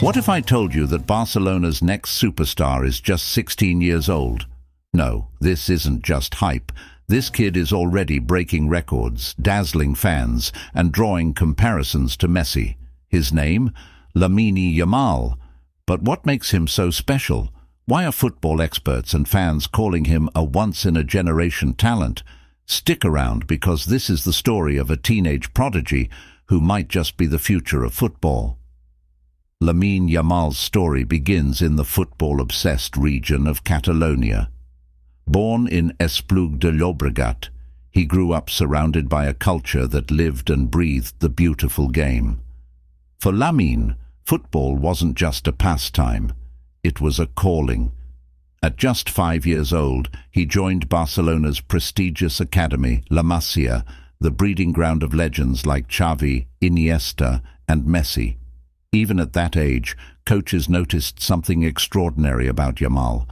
What if I told you that Barcelona's next superstar is just 16 years old? No, this isn't just hype. This kid is already breaking records, dazzling fans, and drawing comparisons to Messi. His name? Lamine Yamal. But what makes him so special? Why are football experts and fans calling him a once-in-a-generation talent? Stick around, because this is the story of a teenage prodigy who might just be the future of football. Lamine Yamal's story begins in the football-obsessed region of Catalonia. Born in Esplugue de Llobregat, he grew up surrounded by a culture that lived and breathed the beautiful game. For Lamine, football wasn't just a pastime, it was a calling. At just 5 years old, he joined Barcelona's prestigious academy, La Masia, the breeding ground of legends like Xavi, Iniesta, and Messi. Even at that age, coaches noticed something extraordinary about Yamal.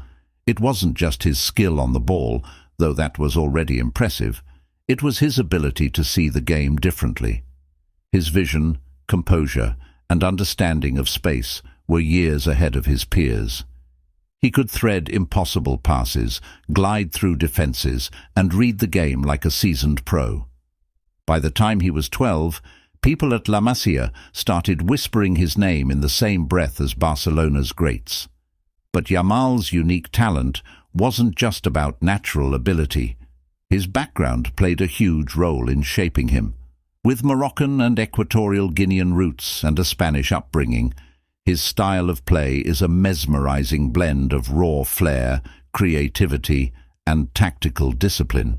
It wasn't just his skill on the ball, though that was already impressive. It was his ability to see the game differently. His vision, composure, and understanding of space were years ahead of his peers. He could thread impossible passes, glide through defenses, and read the game like a seasoned pro. By the time he was 12, people at La Masia started whispering his name in the same breath as Barcelona's greats. But Yamal's unique talent wasn't just about natural ability. His background played a huge role in shaping him. With Moroccan and Equatorial Guinean roots and a Spanish upbringing, his style of play is a mesmerizing blend of raw flair, creativity, and tactical discipline.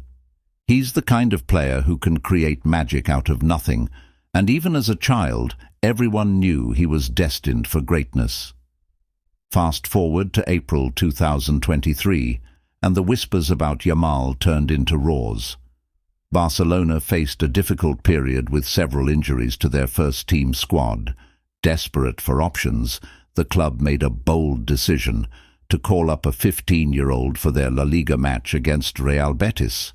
He's the kind of player who can create magic out of nothing, and even as a child, everyone knew he was destined for greatness. Fast forward to April 2023, and the whispers about Yamal turned into roars. Barcelona faced a difficult period with several injuries to their first-team squad. Desperate for options, the club made a bold decision to call up a 15-year-old for their La Liga match against Real Betis.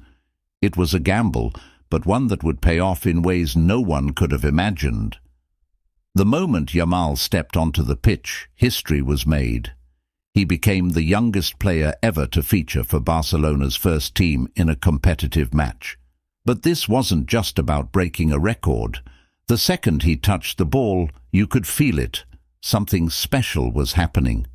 It was a gamble, but one that would pay off in ways no one could have imagined. The moment Yamal stepped onto the pitch, history was made. He became the youngest player ever to feature for Barcelona's first team in a competitive match. But this wasn't just about breaking a record. The second he touched the ball, you could feel it. Something special was happening.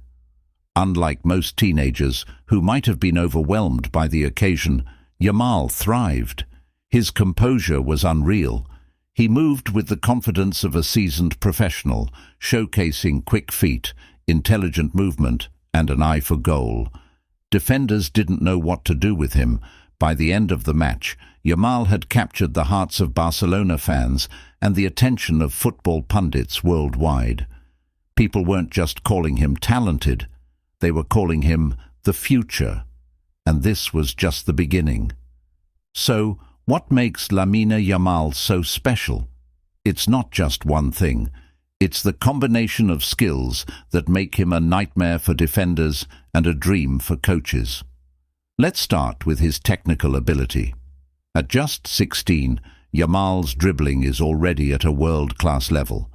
Unlike most teenagers who might have been overwhelmed by the occasion, Yamal thrived. His composure was unreal. He moved with the confidence of a seasoned professional, showcasing quick feet, intelligent movement, and an eye for goal. Defenders didn't know what to do with him. By the end of the match, Yamal had captured the hearts of Barcelona fans and the attention of football pundits worldwide. People weren't just calling him talented, they were calling him the future. And this was just the beginning. So, what makes Lamine Yamal so special? It's not just one thing. It's the combination of skills that make him a nightmare for defenders and a dream for coaches. Let's start with his technical ability. At just 16, Yamal's dribbling is already at a world-class level.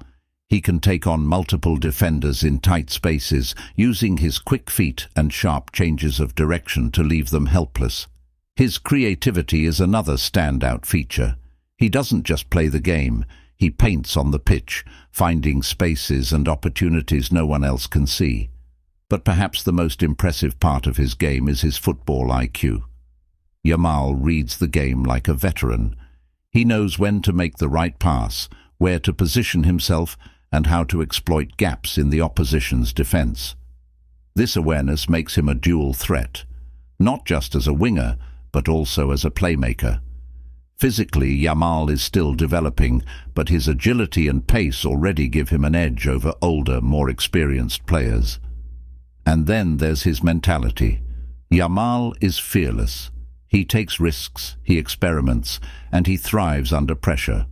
He can take on multiple defenders in tight spaces, using his quick feet and sharp changes of direction to leave them helpless. His creativity is another standout feature. He doesn't just play the game, he paints on the pitch, finding spaces and opportunities no one else can see. But perhaps the most impressive part of his game is his football IQ. Yamal reads the game like a veteran. He knows when to make the right pass, where to position himself, and how to exploit gaps in the opposition's defense. This awareness makes him a dual threat, not just as a winger, but also as a playmaker. Physically, Yamal is still developing, but his agility and pace already give him an edge over older, more experienced players. And then there's his mentality. Yamal is fearless. He takes risks, he experiments, and he thrives under pressure,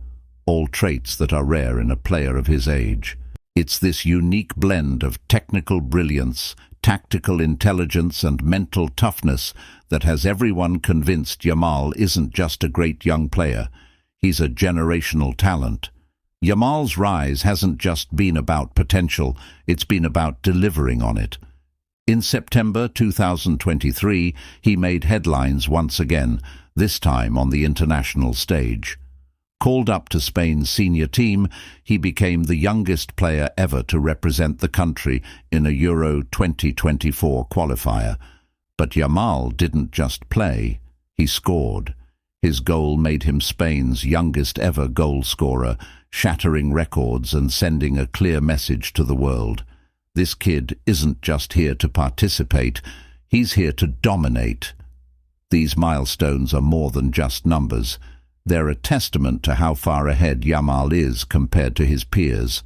all traits that are rare in a player of his age. It's this unique blend of technical brilliance, tactical intelligence, and mental toughness that has everyone convinced Yamal isn't just a great young player, he's a generational talent. Yamal's rise hasn't just been about potential, it's been about delivering on it. In September 2023, he made headlines once again, this time on the international stage. Called up to Spain's senior team, he became the youngest player ever to represent the country in a Euro 2024 qualifier. But Yamal didn't just play, he scored. His goal made him Spain's youngest ever goal scorer, shattering records and sending a clear message to the world. This kid isn't just here to participate, he's here to dominate. These milestones are more than just numbers. They're a testament to how far ahead Yamal is compared to his peers.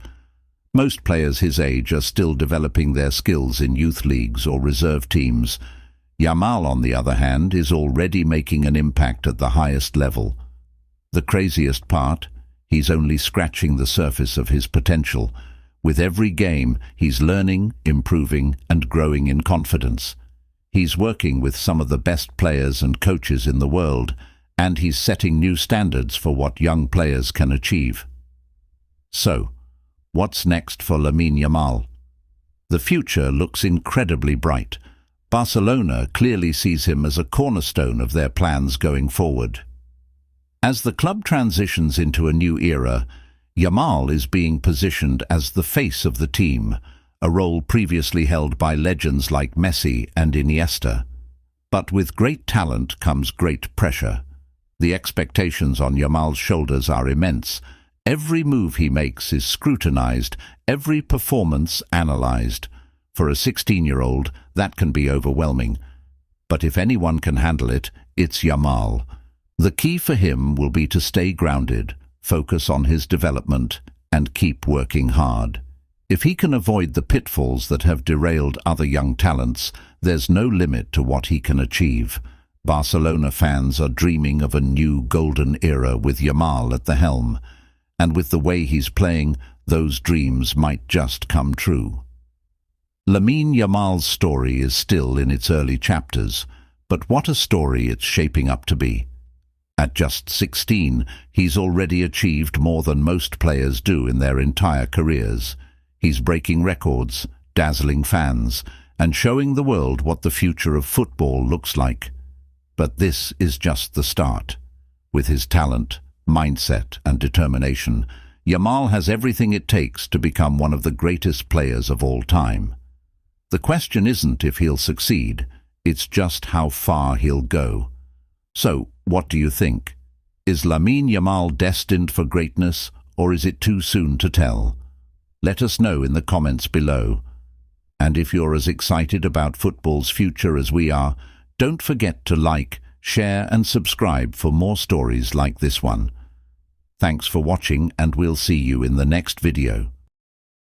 Most players his age are still developing their skills in youth leagues or reserve teams. Yamal, on the other hand, is already making an impact at the highest level. The craziest part? He's only scratching the surface of his potential. With every game, he's learning, improving, and growing in confidence. He's working with some of the best players and coaches in the world, and he's setting new standards for what young players can achieve. So, what's next for Lamine Yamal? The future looks incredibly bright. Barcelona clearly sees him as a cornerstone of their plans going forward. As the club transitions into a new era, Yamal is being positioned as the face of the team, a role previously held by legends like Messi and Iniesta. But with great talent comes great pressure. The expectations on Yamal's shoulders are immense. Every move he makes is scrutinized, every performance analyzed. For a 16-year-old, that can be overwhelming. But if anyone can handle it, it's Yamal. The key for him will be to stay grounded, focus on his development, and keep working hard. If he can avoid the pitfalls that have derailed other young talents, there's no limit to what he can achieve. Barcelona fans are dreaming of a new golden era with Yamal at the helm. And with the way he's playing, those dreams might just come true. Lamine Yamal's story is still in its early chapters, but what a story it's shaping up to be. At just 16, he's already achieved more than most players do in their entire careers. He's breaking records, dazzling fans, and showing the world what the future of football looks like. But this is just the start. With his talent, mindset, and determination, Yamal has everything it takes to become one of the greatest players of all time. The question isn't if he'll succeed, it's just how far he'll go. So, what do you think? Is Lamine Yamal destined for greatness, or is it too soon to tell? Let us know in the comments below. And if you're as excited about football's future as we are, don't forget to like, share and subscribe for more stories like this one. Thanks for watching, and we'll see you in the next video.